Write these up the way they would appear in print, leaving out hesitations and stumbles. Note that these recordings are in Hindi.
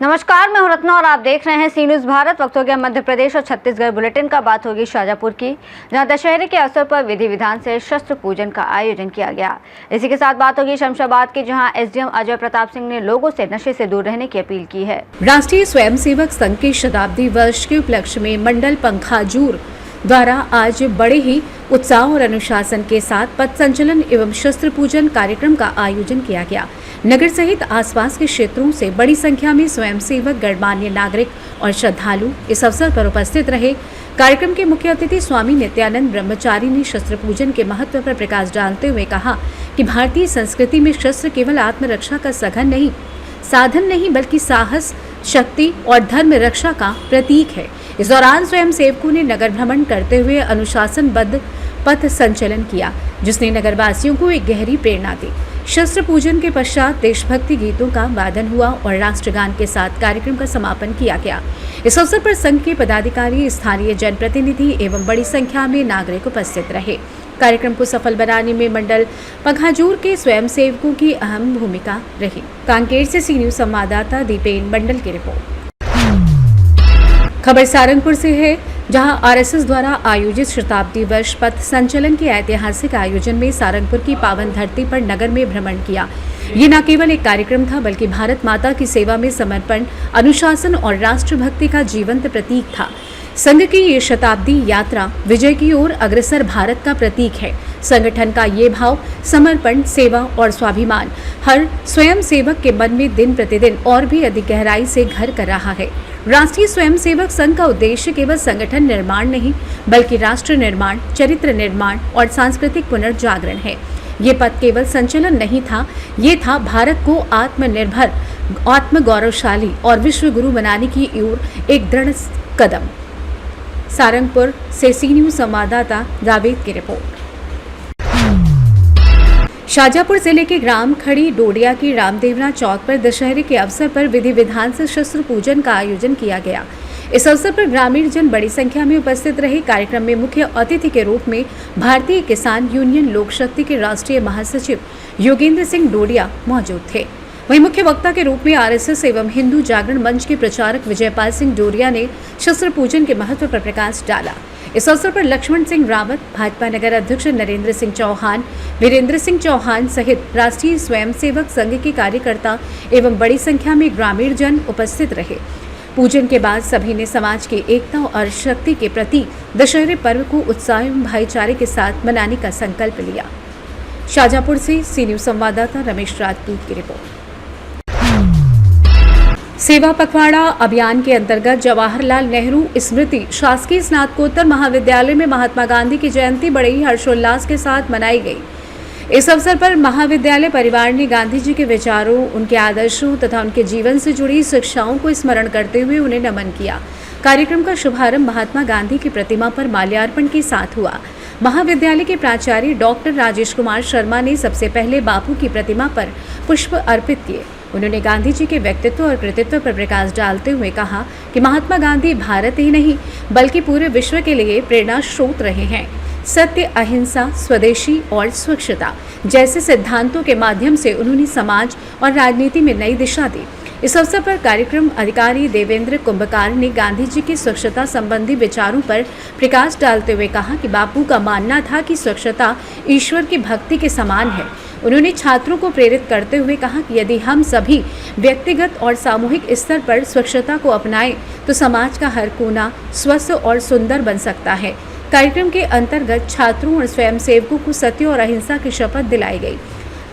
नमस्कार, मैं हूं रत्ना और आप देख रहे हैं सी न्यूज़ भारत। वक्त हो गया मध्य प्रदेश और छत्तीसगढ़ बुलेटिन का। बात होगी शाजापुर की, जहां दशहरे के अवसर पर विधि विधान से शस्त्र पूजन का आयोजन किया गया। इसी के साथ बात होगी शमशाबाद की, जहां एसडीएम अजय प्रताप सिंह ने लोगों से नशे से दूर रहने की अपील की है। राष्ट्रीय स्वयंसेवक संघ के शताब्दी वर्ष के उपलक्ष्य में मंडल पंखाजूर द्वारा आज बड़े ही उत्साह और अनुशासन के साथ पथ संचलन एवं शस्त्र पूजन कार्यक्रम का आयोजन किया गया। नगर सहित आसपास के क्षेत्रों से बड़ी संख्या में स्वयंसेवक, गणमान्य नागरिक और श्रद्धालु इस अवसर पर उपस्थित रहे। कार्यक्रम के मुख्य अतिथि स्वामी नित्यानंद ब्रह्मचारी ने शस्त्र पूजन के महत्व पर प्रकाश डालते हुए कहा कि भारतीय संस्कृति में शस्त्र केवल आत्मरक्षा का साधन नहीं बल्कि साहस, शक्ति और धर्म रक्षा का प्रतीक है। इस दौरान स्वयं सेवकों ने नगर भ्रमण करते हुए अनुशासनबद्ध पथ संचलन किया, जिसने नगरवासियों को एक गहरी प्रेरणा दी। शस्त्र पूजन के पश्चात देशभक्ति गीतों का वादन हुआ और राष्ट्रगान के साथ कार्यक्रम का समापन किया गया। इस अवसर पर संघ के पदाधिकारी, स्थानीय जनप्रतिनिधि एवं बड़ी संख्या में नागरिक उपस्थित रहे। कार्यक्रम को सफल बनाने में मंडल पंखाजूर के स्वयंसेवकों की अहम भूमिका रही। कांकेर से सी न्यूज़ संवाददाता दीपेन मंडल की रिपोर्ट। खबर सारंगपुर से है, जहां आरएसएस द्वारा आयोजित शताब्दी वर्ष पथ संचलन के ऐतिहासिक आयोजन में सारंगपुर की पावन धरती पर नगर में भ्रमण किया। ये न केवल एक कार्यक्रम था, बल्कि भारत माता की सेवा में समर्पण, अनुशासन और राष्ट्रभक्ति का जीवंत प्रतीक था। संघ की ये शताब्दी यात्रा विजय की ओर अग्रसर भारत का प्रतीक है। संगठन का ये भाव समर्पण, सेवा और स्वाभिमान हर स्वयं सेवक के मन में दिन प्रतिदिन और भी अधिक गहराई से घर कर रहा है। राष्ट्रीय स्वयंसेवक संघ का उद्देश्य केवल संगठन निर्माण नहीं, बल्कि राष्ट्र निर्माण, चरित्र निर्माण और सांस्कृतिक पुनर्जागरण है। ये पथ केवल संचलन नहीं था, ये था भारत को आत्मनिर्भर, आत्मगौरवशाली और विश्व गुरु बनाने की ओर एक दृढ़ कदम। सारंगपुर से सी न्यूज़ संवाददाता जावेद की रिपोर्ट। शाजापुर जिले के ग्राम खड़ी डोडिया के रामदेवरा चौक पर दशहरे के अवसर पर विधि विधान से शस्त्र पूजन का आयोजन किया गया। इस अवसर पर ग्रामीण जन बड़ी संख्या में उपस्थित रहे। कार्यक्रम में मुख्य अतिथि के रूप में भारतीय किसान यूनियन लोक शक्ति के राष्ट्रीय महासचिव योगेंद्र सिंह डोडिया मौजूद थे। वहीं मुख्य वक्ता के रूप में आरएसएस एवं हिंदू जागरण मंच के प्रचारक विजयपाल सिंह डोडिया ने शस्त्र पूजन के महत्व पर प्रकाश डाला। इस अवसर पर लक्ष्मण सिंह रावत, भाजपा नगर अध्यक्ष नरेंद्र सिंह चौहान, वीरेंद्र सिंह चौहान सहित राष्ट्रीय स्वयंसेवक संघ के कार्यकर्ता एवं बड़ी संख्या में ग्रामीण जन उपस्थित रहे। पूजन के बाद सभी ने समाज की एकता और शक्ति के प्रति दशहरे पर्व को उत्साह एवं भाईचारे के साथ मनाने का संकल्प लिया। शाजापुर से सी न्यूज़ संवाददाता रमेश राजपूत की रिपोर्ट। सेवा पखवाड़ा अभियान के अंतर्गत जवाहरलाल नेहरू स्मृति शासकीय स्नातकोत्तर महाविद्यालय में महात्मा गांधी की जयंती बड़े ही हर्षोल्लास के साथ मनाई गई। इस अवसर पर महाविद्यालय परिवार ने गांधी जी के विचारों, उनके आदर्शों तथा उनके जीवन से जुड़ी शिक्षाओं को स्मरण करते हुए उन्हें नमन किया। कार्यक्रम का शुभारंभ महात्मा गांधी की प्रतिमा पर माल्यार्पण के साथ हुआ। महाविद्यालय के प्राचार्य डॉक्टर राजेश कुमार शर्मा ने सबसे पहले बापू की प्रतिमा पर पुष्प अर्पित किए। उन्होंने गांधी जी के व्यक्तित्व और कृतित्व पर प्रकाश डालते हुए कहा कि महात्मा गांधी भारत ही नहीं बल्कि पूरे विश्व के लिए प्रेरणा स्रोत रहे हैं। सत्य, अहिंसा, स्वदेशी और स्वच्छता जैसे सिद्धांतों के माध्यम से उन्होंने समाज और राजनीति में नई दिशा दी। इस अवसर पर कार्यक्रम अधिकारी देवेंद्र कुंभकार ने गांधी जी की स्वच्छता संबंधी विचारों पर प्रकाश डालते हुए कहा कि बापू का मानना था कि स्वच्छता ईश्वर की भक्ति के समान है। उन्होंने छात्रों को प्रेरित करते हुए कहा कि यदि हम सभी व्यक्तिगत और सामूहिक स्तर पर स्वच्छता को अपनाएं तो समाज का हर कोना स्वस्थ और सुंदर बन सकता है। कार्यक्रम के अंतर्गत छात्रों और स्वयंसेवकों को सत्य और अहिंसा की शपथ दिलाई गई।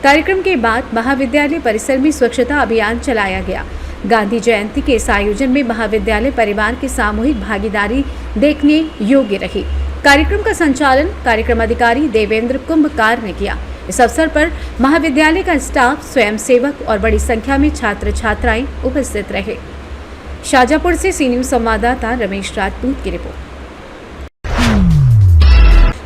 कार्यक्रम के बाद महाविद्यालय परिसर में स्वच्छता अभियान चलाया गया। गांधी जयंती के इस आयोजन में महाविद्यालय परिवार की सामूहिक भागीदारी देखने योग्य रही। कार्यक्रम का संचालन कार्यक्रम अधिकारी देवेंद्र कुंभकार ने किया। इस अवसर पर महाविद्यालय का स्टाफ, स्वयंसेवक और बड़ी संख्या में छात्र छात्राएं उपस्थित रहे। शाजापुर से सी न्यूज़ संवाददाता रमेश राजपूत की रिपोर्ट।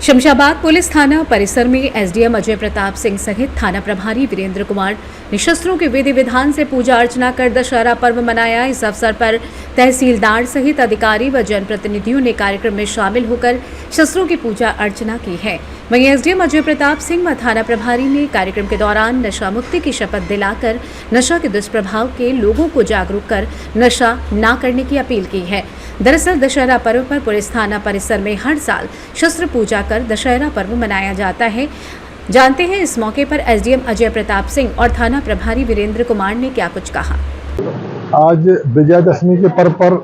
शमशाबाद पुलिस थाना परिसर में एसडीएम अजय प्रताप सिंह सहित थाना प्रभारी वीरेंद्र कुमार ने शस्त्रों के विधि विधान से पूजा अर्चना कर दशहरा पर्व मनाया। इस अवसर पर तहसीलदार सहित अधिकारी व जनप्रतिनिधियों ने कार्यक्रम में शामिल होकर शस्त्रों की पूजा अर्चना की है। वहीं एसडीएम अजय प्रताप सिंह व थाना प्रभारी ने कार्यक्रम के दौरान नशा मुक्ति की शपथ दिलाकर नशा के दुष्प्रभाव के लोगों को जागरूक कर नशा न करने की अपील की है। दरअसल दशहरा पर्व पर पुलिस थाना परिसर में हर साल शस्त्र पूजा कर दशहरा पर्व मनाया जाता है। जानते हैं इस मौके पर एसडीएम अजय प्रताप सिंह और थाना प्रभारी वीरेंद्र कुमार ने क्या कुछ कहा। आज विजयदशमी के पर्व पर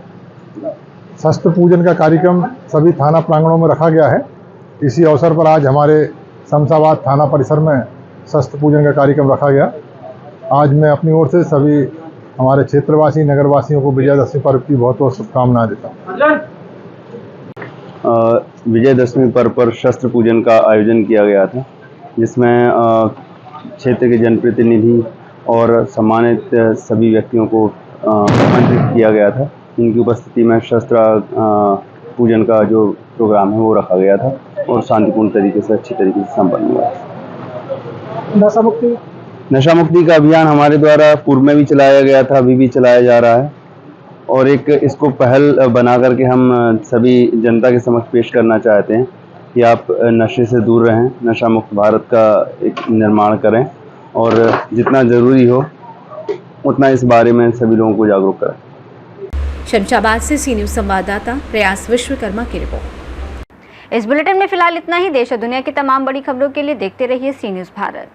शस्त्र पूजन का कार्यक्रम सभी थाना प्रांगणों में रखा गया है। इसी अवसर पर आज हमारे शमशाबाद थाना परिसर में शस्त्र पूजन का कार्यक्रम रखा गया। आज मैं अपनी ओर से सभी हमारे क्षेत्रवासी नगरवासियों को विजयदशमी पर्व की बहुत बहुत शुभकामनाएं देता हूँ। विजयदशमी पर्व पर शस्त्र पूजन का आयोजन किया गया था, जिसमें क्षेत्र के जनप्रतिनिधि और सम्मानित सभी व्यक्तियों को आमंत्रित किया गया था। इनकी उपस्थिति में शस्त्र पूजन का जो प्रोग्राम है वो रखा गया था और शांतिपूर्ण तरीके से अच्छी तरीके से संपन्न हुआ। नशा मुक्ति का अभियान हमारे द्वारा पूर्व में भी चलाया गया था, अभी भी चलाया जा रहा है और एक इसको पहल बना करके हम सभी जनता के समक्ष पेश करना चाहते हैं कि आप नशे से दूर रहें, नशा मुक्त भारत का एक निर्माण करें और जितना ज़रूरी हो उतना इस बारे में सभी लोगों को जागरूक करें। शमशाबाद से सी न्यूज़ संवाददाता प्रयास विश्वकर्मा की रिपोर्ट। इस बुलेटिन में फिलहाल इतना ही। देश और दुनिया की तमाम बड़ी खबरों के लिए देखते रहिए सी न्यूज़ भारत।